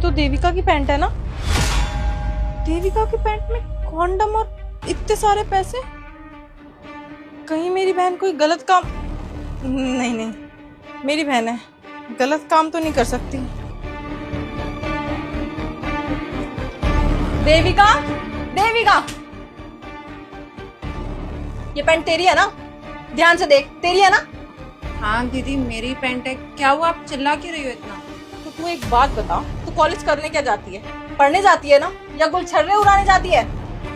तो देविका की पैंट है ना? देविका की पैंट में कॉन्डम और इतने सारे पैसे। कहीं मेरी बहन कोई गलत काम नहीं नहीं, मेरी बहन है, गलत काम तो नहीं कर सकती। देविका, देविका, ये पैंट तेरी है ना? ध्यान से देख, तेरी है ना? हाँ दीदी मेरी पैंट है। क्या हुआ, आप चिल्ला क्यों रही हो इतना? तो तू एक बात बता, तू कॉलेज करने क्या जाती है? पढ़ने जाती है ना, या गुलछर्रे उड़ाने जाती है?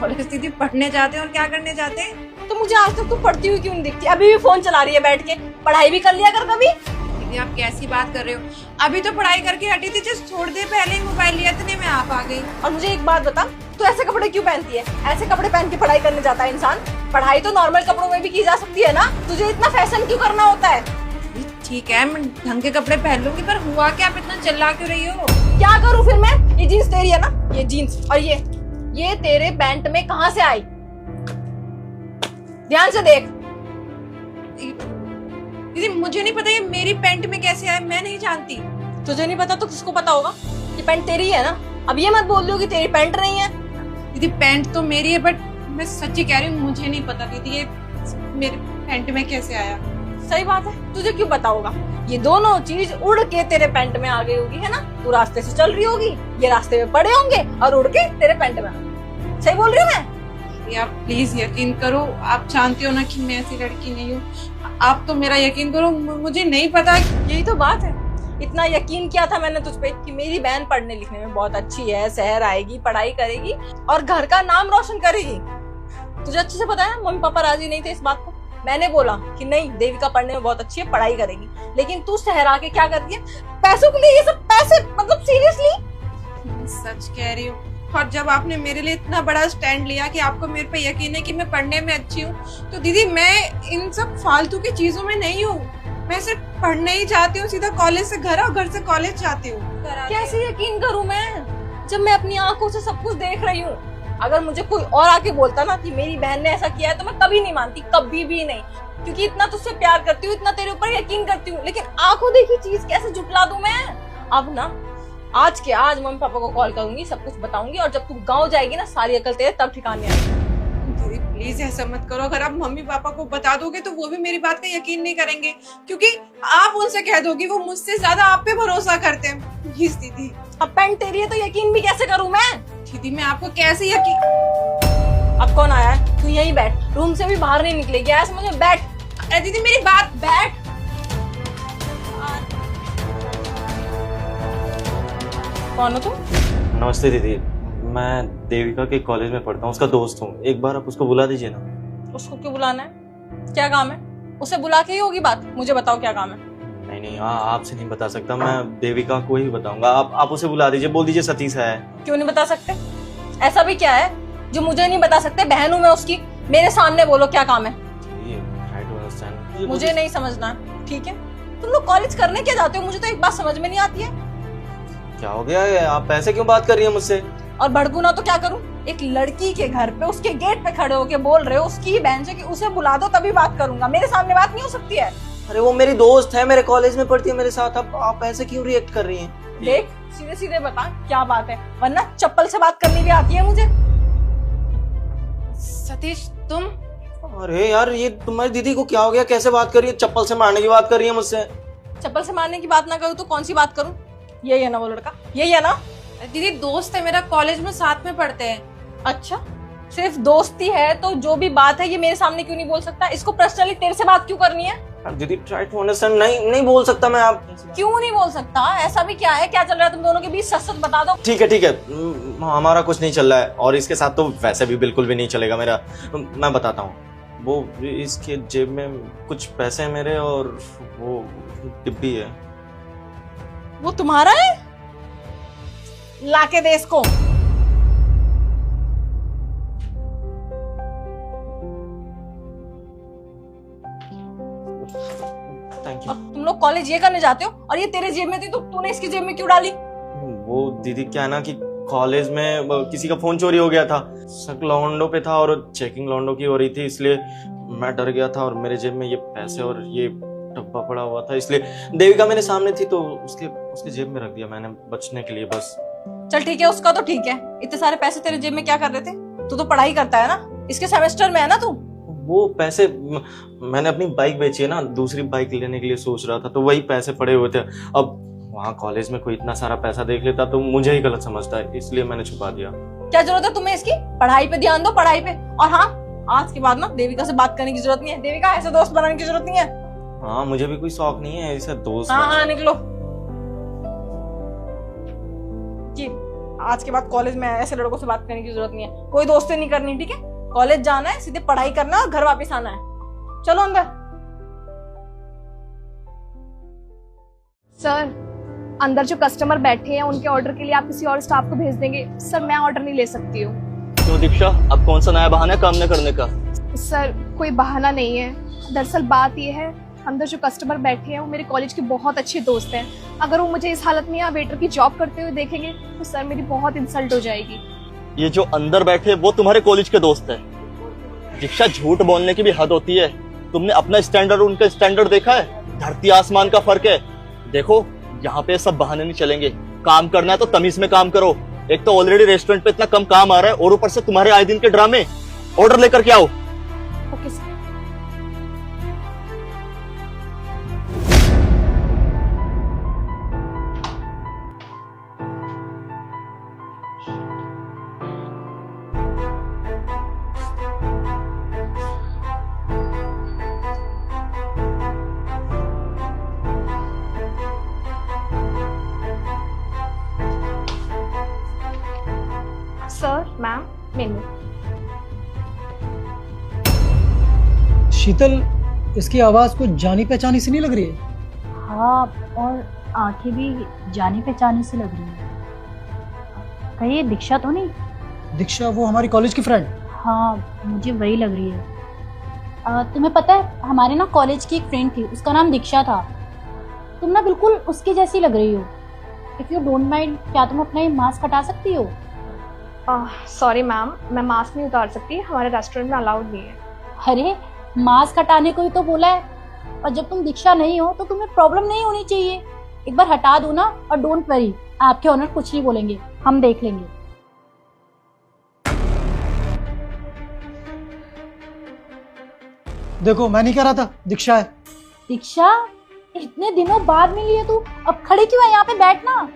कॉलेज दीदी पढ़ने जाते हैं और क्या करने जाते हैं? तो मुझे आज तक तू पढ़ती हुई क्यों नहीं दिखती? अभी भी फोन चला रही है बैठ के। पढ़ाई भी कर लिया कर कभी। दीदी आप कैसी बात कर रहे हो? अभी तो पढ़ाई करके हटी थी, जस्ट थोड़ी देर पहले ही मोबाइल लिया, इतने में आप आ गई। और मुझे एक बात बता, तू ऐसे कपड़े क्यों पहनती है? ऐसे कपड़े पहन के पढ़ाई करने जाता है इंसान? पढ़ाई तो नॉर्मल कपड़ों में भी की जा सकती है ना, तुझे इतना फैशन क्यों करना होता है? ठीक है मैं ढंग के कपड़े पहन लूंगी, पर हुआ क्या, आप इतना चिल्ला क्यों रही हो? क्या करूं फिर मैं? ये जीन्स तेरी है ना? ये जीन्स और ये तेरे पैंट में कहां से आई? ध्यान से देख। दीदी मुझे नहीं पता ये मेरी पैंट में कैसे आया, मैं नहीं जानती। तुझे नहीं पता तो किसको पता होगा? ये पैंट तेरी है ना? अब ये मत बोल दो कि तेरी पैंट नहीं है। दीदी पैंट तो मेरी है, बट मैं सच्ची कह रही हूँ, मुझे नहीं पता दीदी ये मेरे पैंट में कैसे आया। सही बात है, तुझे क्यों पता होगा? ये दोनों चीज उड़ के तेरे पैंट में आ गई होगी, है ना? तू रास्ते से चल रही होगी, ये रास्ते में पड़े होंगे और उड़ के तेरे पैंट में आ गए। सही बोल रही हूँ मैं? आप प्लीज यकीन करो, आप जानते हो ना कि मैं ऐसी लड़की नहीं हूँ। आप तो मेरा यकीन करो, मुझे नहीं पता। यही तो बात है, इतना यकीन किया था मैंने तुझ पे कि मेरी बहन पढ़ने लिखने में बहुत अच्छी है, शहर आएगी, पढ़ाई करेगी और घर का नाम रोशन करेगी। तुझे अच्छे से पता है मम्मी पापा राजी नहीं थे इस बात को। मैंने बोला कि नहीं, देविका पढ़ने में बहुत अच्छी है, पढ़ाई करेगी, लेकिन तू शहर आके क्या करती है? पैसों के लिए ये सब पैसे, मतलब सीरियसली सच कह रही हूँ। और जब आपने मेरे लिए इतना बड़ा स्टैंड लिया कि आपको मेरे पे यकीन है कि मैं पढ़ने में अच्छी हूँ, तो दीदी मैं इन सब फालतू की चीजों में नहीं हूँ। मैं सिर्फ पढ़ने ही जाती हूँ, सीधा कॉलेज से घर और घर से कॉलेज जाती हूँ। कैसे यकीन करूँ मैं, जब मैं अपनी आंखों से सब कुछ देख रही हूँ? अगर मुझे कोई और आके बोलता ना कि मेरी बहन ने ऐसा किया है, तो मैं कभी नहीं मानती, कभी भी नहीं, क्योंकि इतना तुझसे प्यार करती हूँ, इतना तेरे ऊपर यकीन करती हूँ। लेकिन आंखों देखी चीज कैसे झुठला दूं मैं? अब ना आज के आज मम्मी पापा को कॉल करूंगी, सब कुछ बताऊंगी, और जब तू गाँव जाएगी ना, सारी अकल तेरे तब ठिकाने आएगी। दीदी प्लीज ऐसा मत करो, अगर आप मम्मी पापा को बता दोगे तो वो भी मेरी बात का यकीन नहीं करेंगे, क्योंकि आप उनसे कह दोगी, वो मुझसे ज्यादा आप पे भरोसा करते हैं। प्लीज दीदी। अब पैंट तेरी है तो यकीन भी कैसे करूं मैं? दीदी मैं आपको कैसे यकीन। अब कौन आया है? तू यहीं बैठ, रूम से भी बाहर नहीं निकलेगी, ऐसे मुझे बैठ। अरे दीदी मेरी बात। बैठ। कौन हो तुम? नमस्ते दीदी, मैं देविका के कॉलेज में पढ़ता हूँ, उसका दोस्त हूँ। एक बार आप उसको बुला दीजिए ना। उसको क्यों बुलाना है? क्या काम है? उसे बुला के ही होगी बात। मुझे बताओ क्या काम है? नहीं नहीं, आपसे नहीं बता सकता, मैं देविका को ही बताऊंगा। आप उसे बुला दीजिए, बोल दीजिए सतीश है। क्यों नहीं बता सकते? ऐसा भी क्या है जो मुझे नहीं बता सकते? बहन हूं मैं उसकी, मेरे सामने बोलो क्या काम है। मुझे नहीं समझना, ठीक है? तुम लोग कॉलेज करने क्या जाते हो? मुझे तो एक बात समझ में नहीं आती है। क्या हो गया है? आप ऐसे क्यों बात कर रही हैं मुझसे? और भड़कू ना तो क्या करूं? एक लड़की के घर पे उसके गेट पे खड़े होके बोल रहे हो उसकी ही बहन से कि उसे बुला दो तभी बात करूंगा। मेरे सामने बात नहीं हो सकती है। अरे वो मेरी दोस्त है, मेरे कॉलेज में पढ़ती है मेरे साथ, आप ऐसे क्यों रिएक्ट कर रही हैं? देख सीधे सीधे बता क्या बात है, वरना चप्पल से बात करनी भी आती है मुझे। सतीश तुम। अरे यार, ये तुम्हारी दीदी को क्या हो गया? कैसे बात कर रही है? चप्पल से मारने की बात कर रही है मुझसे। चप्पल से मारने की बात ना करूं तो कौन सी बात करूं? यही है ना वो लड़का? यही है ना? दीदी दोस्त है मेरा, कॉलेज में साथ में पढ़ते हैं। अच्छा, सिर्फ दोस्ती है तो जो भी बात है ये मेरे सामने क्यों नहीं बोल सकता? इसको पर्सनली तेरे से बात क्यों करनी है? दीदी ट्राई टू अंडरस्टैंड। नहीं बोल सकता मैं। आप क्यों नहीं बोल सकता? ऐसा भी क्या है? क्या चल रहा है तुम दोनों के बीच? सच सच बता दो। ठीक है, हमारा कुछ नहीं चल रहा है, और इसके साथ तो वैसे भी बिल्कुल भी नहीं चलेगा मेरा। मैं बताता हूँ, वो इसके जेब में कुछ पैसे हैं मेरे, और वो डिब्बी है। वो तुम्हारा है? लाके दे इसको। Thank you. तुम लोग कॉलेज ये करने जाते हो और ये तेरे जेब में थी तो तूने इसकी जेब में क्यों डाली? वो दीदी क्या है ना कि कॉलेज में किसी का फोन चोरी हो गया था, शक लॉन्डो पे था और चेकिंग लॉन्डो की हो रही थी, इसलिए मैं डर गया था और मेरे जेब में ये पैसे और ये डब्बा पड़ा हुआ था, इसलिए देविका मेरे सामने थी तो उसके जेब में रख दिया मैंने बचने के लिए बस। चल ठीक है, उसका तो ठीक है। इतने सारे पैसे तेरे जेब में क्या कर रहे थे? तू तो पढ़ाई करता है ना, इसके सेमेस्टर में है ना तू। वो पैसे मैंने अपनी बाइक बेची है ना, दूसरी बाइक लेने के लिए सोच रहा था, तो वही पैसे पड़े हुए थे। अब वहाँ कॉलेज में कोई इतना सारा पैसा देख लेता तो मुझे ही गलत समझता है, इसलिए मैंने छुपा दिया। क्या जरूरत है तुम्हें इसकी? पढ़ाई पे ध्यान दो, पढ़ाई पे। और हाँ, आज के बाद ना देविका से बात करने की जरूरत नहीं है। देविका ऐसे दोस्त बनाने की जरूरत नहीं है। हाँ, मुझे भी कोई शौक नहीं है ऐसे दोस्त। हाँ निकलो। कि आज के बाद कॉलेज में ऐसे लड़कों से बात करने की जरूरत नहीं है, कोई दोस्ती नहीं करनी, ठीक है? कॉलेज जाना है, सीधे पढ़ाई करना है और घर वापस आना है। चलो अंदर। सर, अंदर जो कस्टमर बैठे हैं उनके ऑर्डर के लिए आप किसी और स्टाफ को भेज देंगे। सर, मैं ऑर्डर नहीं ले सकती हूँ। क्यों दीक्षा, अब कौन सा नया बहाना है काम न करने का? सर, कोई बहाना नहीं है। दरअसल बात यह है, अंदर जो कस्टमर बैठे हैं वो मेरे कॉलेज के बहुत अच्छे दोस्त हैं। अगर वो मुझे इस हालत में यहाँ वेटर की जॉब करते हुए देखेंगे तो सर मेरी बहुत इंसल्ट हो जाएगी। ये जो अंदर बैठे वो तुम्हारे कॉलेज के दोस्त हैं। दीक्षा, झूठ बोलने की भी हद होती है। तुमने अपना स्टैंडर्ड उनका स्टैंडर्ड देखा है? धरती आसमान का फर्क है। देखो, यहाँ पे सब बहाने नहीं चलेंगे। काम करना है तो तमीज में काम करो। एक तो ऑलरेडी रेस्टोरेंट पे इतना कम काम आ रहा है और ऊपर से तुम्हारे आए दिन के ड्रामे। ऑर्डर लेकर के आओ। Okay sir. Sir, ma'am, menu. Sheetal, इसकी आवाज कुछ जानी पहचानी सी नहीं लग रही है? हाँ, और आंखें भी जानी पहचानी से लग रही है। कहीं ये दीक्षा तो नहीं? दीक्षा, वो हमारी कॉलेज की फ्रेंड? हाँ, मुझे वही लग रही है। तुम्हें पता है, हमारे ना कॉलेज की एक फ्रेंड थी, उसका नाम दीक्षा था। तुम ना बिल्कुल उसकी जैसी लग रही हो। इफ यू डोंट माइंड, क्या तुम अपना ये मास्क हटा सकती हो? सॉरी मैम, मैं मास्क नहीं उतार सकती, हमारे रेस्टोरेंट में अलाउड नहीं है। अरे, मास्क हटाने को ही तो बोला है। और जब तुम दीक्षा नहीं हो तो तुम्हें प्रॉब्लम नहीं होनी चाहिए। एक बार हटा दो ना, और डोंट वरी, आपके ऑनर कुछ नहीं बोलेंगे, हम देख लेंगे। देखो, मैं नहीं कह रहा था, दीक्षा है। दीक्षा, इतने दिनों बाद मिली है तू, अब खड़ी क्यों है? यहाँ पे बैठना।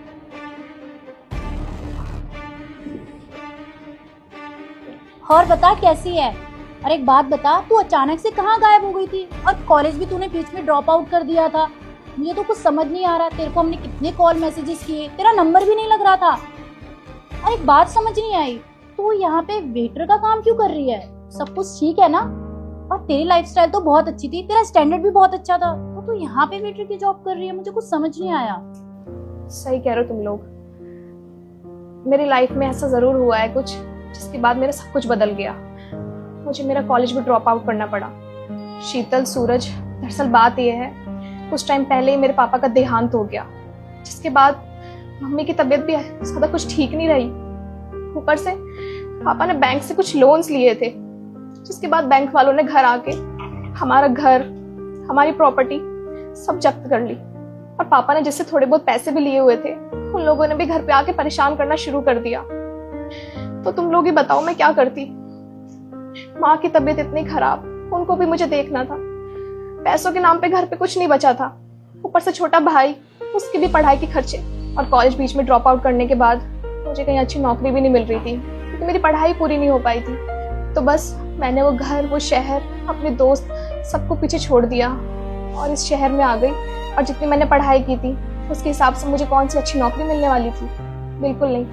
और बता कैसी है? और एक बात बता, तू अचानक से कहाँ गायब हो गई थी? और कॉलेज भी तूने बीच में ड्रॉप आउट कर दिया था। मुझे तो कुछ समझ नहीं आ रहा। तेरे को हमने कितने कॉल मैसेजेस किए, तेरा नंबर भी नहीं लग रहा था। और एक बात समझ नहीं आई, तू यहाँ पे वेटर का काम क्यों कर रही है? सब कुछ ठीक है ना? और तेरी लाइफस्टाइल तो बहुत अच्छी थी, तेरा स्टैंडर्ड भी बहुत अच्छा था, तो तू यहाँ पे वेटर की जॉब कर रही है। मुझे कुछ समझ नहीं आया। सही कह रहे हो तुम लोग। मेरी लाइफ में ऐसा जरूर हुआ है कुछ, जिसके बाद मेरा सब कुछ बदल गया। मुझे मेरा कॉलेज भी ड्रॉप आउट करना पड़ा। शीतल, सूरज, दरअसल बात यह है, कुछ टाइम पहले ही मेरे पापा का देहांत हो गया, जिसके बाद मम्मी की तबीयत भी ज्यादा कुछ ठीक नहीं रही। ऊपर से पापा ने बैंक से कुछ लोन्स लिए थे, जिसके बाद बैंक वालों ने घर आके हमारा घर, हमारी प्रॉपर्टी सब जब्त कर ली। और पापा ने जिससे थोड़े बहुत पैसे भी लिए हुए थे, उन लोगों ने भी घर पे आके परेशान करना शुरू कर दिया। तो तुम लोग ही बताओ मैं क्या करती। माँ की तबीयत इतनी खराब, उनको भी मुझे देखना था। पैसों के नाम पे घर पे कुछ नहीं बचा था। ऊपर से छोटा भाई, उसकी भी पढ़ाई के खर्चे। और कॉलेज बीच में ड्रॉप आउट करने के बाद मुझे कहीं अच्छी नौकरी भी नहीं मिल रही थी, क्योंकि मेरी पढ़ाई पूरी नहीं हो पाई थी। तो बस मैंने वो घर, वो शहर, अपने दोस्त सबको पीछे छोड़ दिया और इस शहर में आ गई। और जितनी मैंने पढ़ाई की थी उसके हिसाब से मुझे कौन सी अच्छी नौकरी मिलने वाली थी? बिल्कुल नहीं।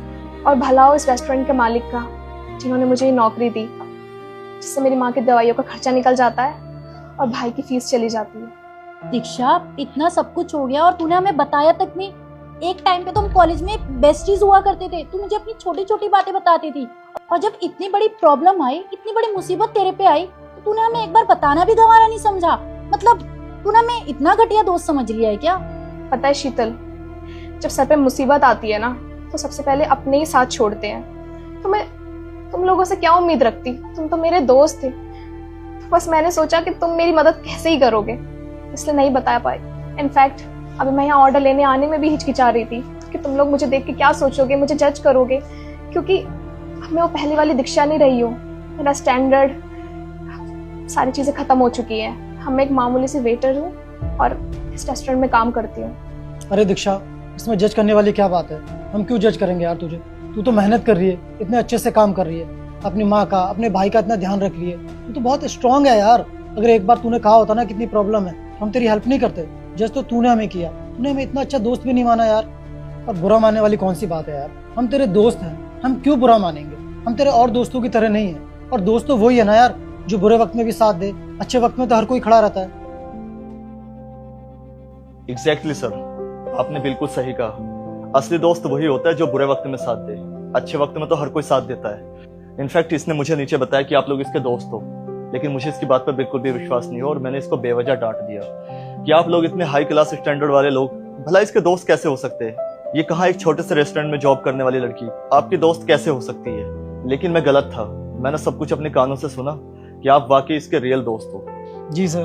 और भला हो इस रेस्टोरेंट के मालिक का, जिन्होंने मुझे ये नौकरी दी, जिससे मेरी माँ की दवाइयों का खर्चा निकल जाता है और भाई की फीस चली जाती है। दीक्षा, इतना सब कुछ हो गया और तूने हमें बताया तक नहीं। एक टाइम पे तो हम कॉलेज में बेस्टीज हुआ करते थे, तू मुझे अपनी छोटी छोटी बातें बताती थी। और जब इतनी बड़ी प्रॉब्लम आई, इतनी बड़ी मुसीबत तेरे पे आई, तो तूने हमें एक बार बताना भी गंवारा नहीं समझा। मतलब तूने हमें इतना घटिया दोस्त समझ लिया है क्या? पता है शीतल, जब सर पे मुसीबत आती है ना, तो सबसे पहले अपने ही साथ छोड़ते हैं। तो मैं तुम लोगों से क्या उम्मीद रखती? तुम तो मेरे दोस्त थे। तो बस मैंने सोचा कि तुम मेरी मदद कैसे ही करोगे, इसलिए नहीं बता पाई। इनफैक्ट अभी मैं यहाँ ऑर्डर लेने आने में भी हिचकिचा रही थी कि तुम लोग मुझे देख के क्या सोचोगे, मुझे जज करोगे, क्योंकि मैं वो पहले वाली दीक्षा नहीं रही हूँ। मेरा स्टैंडर्ड, सारी चीज़ें ख़त्म हो चुकी है। मैं एक मामूली सी वेटर हूँ और इस रेस्टोरेंट में काम करती हूँ। अरे दीक्षा, इसमें जज करने वाली क्या बात है? हम क्यों जज करेंगे यार तुझे? तू तो मेहनत कर रही है, इतने अच्छे से काम कर रही है, अपनी माँ का, अपने भाई का इतना ध्यान रख रही है। तू तो बहुत स्ट्रांग है यार। अगर एक बार तूने कहा होता ना कितनी प्रॉब्लम है, हम तेरी हेल्प नहीं करते। जस्ट तो तूने हमें किया, तूने हमें इतना अच्छा दोस्त भी नहीं माना यार। और बुरा मानने वाली कौन सी बात है यार? हम तेरे दोस्त हैं, हम क्यों बुरा मानेंगे? हम तेरे और दोस्तों की तरह नहीं है। और दोस्त तो वही है ना यार, जो बुरे वक्त में भी साथ दे, अच्छे वक्त में तो हर कोई खड़ा रहता है। एग्जैक्टली सर, आपने बिल्कुल सही कहा। असली दोस्त वही होता है जो बुरे वक्त में साथ दे, अच्छे वक्त में तो हर कोई साथ देता है। इनफैक्ट इसने मुझे नीचे बताया कि आप लोग इसके दोस्त हो, लेकिन मुझे इसकी बात पर बिल्कुल भी विश्वास नहीं हो और मैंने इसको बेवजह डांट दिया कि आप लोग इतने हाई क्लास स्टैंडर्ड वाले लोग भला इसके दोस्त कैसे हो सकते हैं? ये कहाँ एक छोटे से रेस्टोरेंट में जॉब करने वाली लड़की आपकी दोस्त कैसे हो सकती है? लेकिन मैं गलत था, मैंने सब कुछ अपने कानों से सुना कि आप वाकई इसके रियल दोस्त हो। जी सर,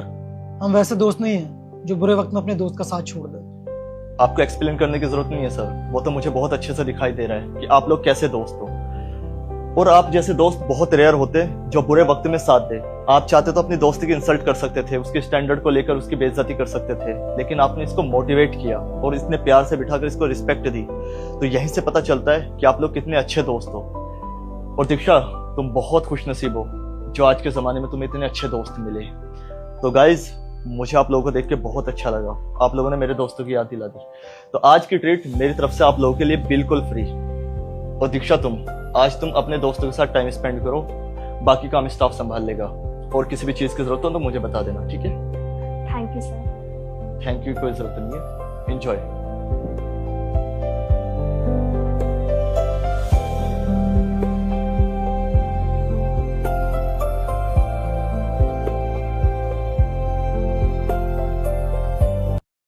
हम वैसे दोस्त नहीं हैं जो बुरे वक्त में अपने दोस्त का साथ छोड़ दे। आपको एक्सप्लेन करने की जरूरत नहीं है सर, वो तो मुझे बहुत अच्छे से दिखाई दे रहा है कि आप लोग कैसे दोस्त हो। और आप जैसे दोस्त बहुत रेयर होते हैं जो बुरे वक्त में साथ दे। आप चाहते तो अपनी दोस्ती की इंसल्ट कर सकते थे, उसके स्टैंडर्ड को लेकर उसकी बेइज्जती कर सकते थे, लेकिन आपने इसको मोटिवेट किया और इतने प्यार से बिठाकर इसको रिस्पेक्ट दी। तो यहीं से पता चलता है कि आप लोग कितने अच्छे दोस्त हो। और दीक्षा, तुम बहुत खुशनसीब हो जो आज के जमाने में तुम्हें इतने अच्छे दोस्त मिले। तो गाइज, मुझे आप लोगों को देख के बहुत अच्छा लगा। आप लोगों ने मेरे दोस्तों की याद दिला दी। तो आज की ट्रीट मेरी तरफ से आप लोगों के लिए बिल्कुल फ्री। और दीक्षा, आज तुम अपने दोस्तों के साथ टाइम स्पेंड करो, बाकी काम स्टाफ संभाल लेगा। और किसी भी चीज की जरूरत हो तो मुझे बता देना, ठीक है? Thank you sir. Thank you, कोई जरूरत नहीं है। एंजॉय।